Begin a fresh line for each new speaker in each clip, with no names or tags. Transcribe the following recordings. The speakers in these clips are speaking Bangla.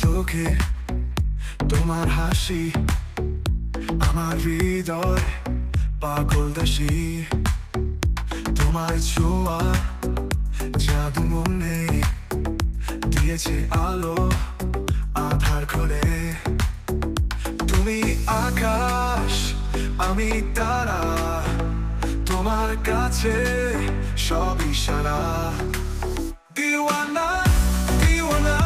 চোখে তোমার হাসি, আমার হৃদয় পাগল দাসী। তোমার ছোঁয়া জাদু মনে দিয়েছে আলো আধার করে। তুমি আকাশ, আমি তারা, তোমার কাছে সব ইশারা। দিওয়ানা দিওয়ানা,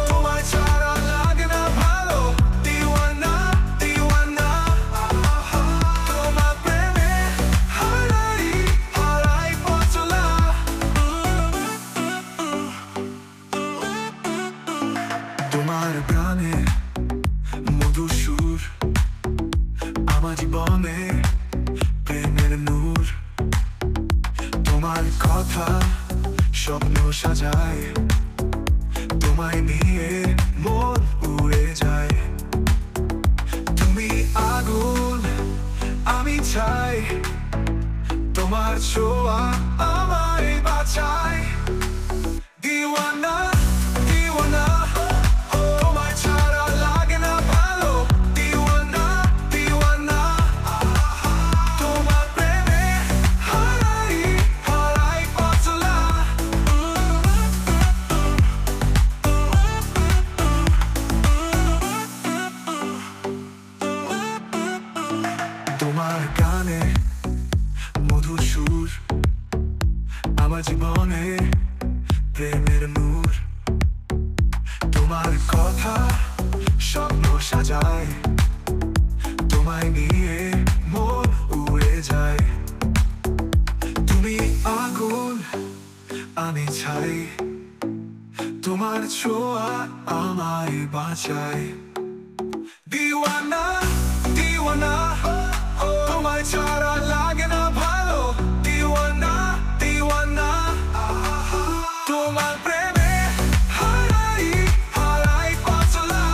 তোমায় ছাড়া লাগে না ভালো। দিওয়ানা দিওয়ানা, তোমার প্রেমে হারাই হারাই পথ চলা। তোমার গানে মধুর সুর, আমার জীবনে প্রেমের নূর। তোমার কথা স্বপ্ন সাজায়, তোমায় নিয়ে মন উড়ে যায়। তুমি আগুন, আমি চাই, তোমার ছোঁয়া আমায় বাঁচায়। দিওয়ানা দিওয়ানা, তোমায় ছাড়া লাগে না ভালো। দিওয়ানা দিওয়ানা, তোমার প্রেমে হারাই হারাই পথ চলা। তোমার গানে মধুর সুর, আমার জীবনে প্রেমের নূর। তোমার কথা স্বপ্ন সাজায়, তোমায় নিয়ে মন উড়ে যায়। তুমি আগুন, আমি ছাই, তোমার ছোঁয়া আমায় বাঁচায়। দিওয়ানা দিওয়ানা, তোমায় ছাড়া লাগে না ভালো। দিওয়ানা দিওয়ানা, তোমার প্রেমে হারাই হারাই পথ চলা।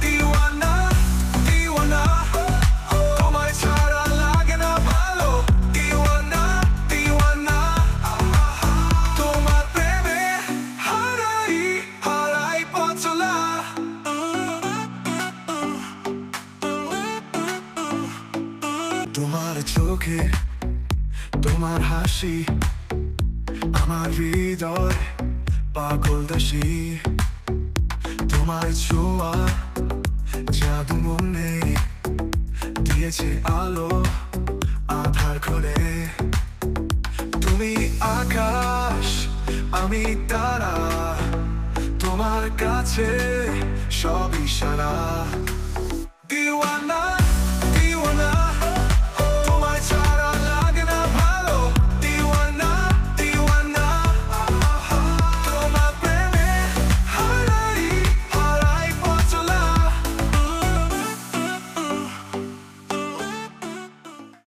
দিওয়ানা দিওয়ানা, তোমায় ছাড়া লাগে না ভালো। দিওয়ানা দিওয়ানা, তোমার প্রেমে হারাই হারাই পথ চলা। তোমার চোখে তোমার হাসি, আমার হৃদয় পাগল দাসী। তোমার ছোঁয়া জাদু মনে দিয়েছে আলো আধার করে। তুমি আকাশ, আমি তারা, তোমার কাছে সব ইশারা।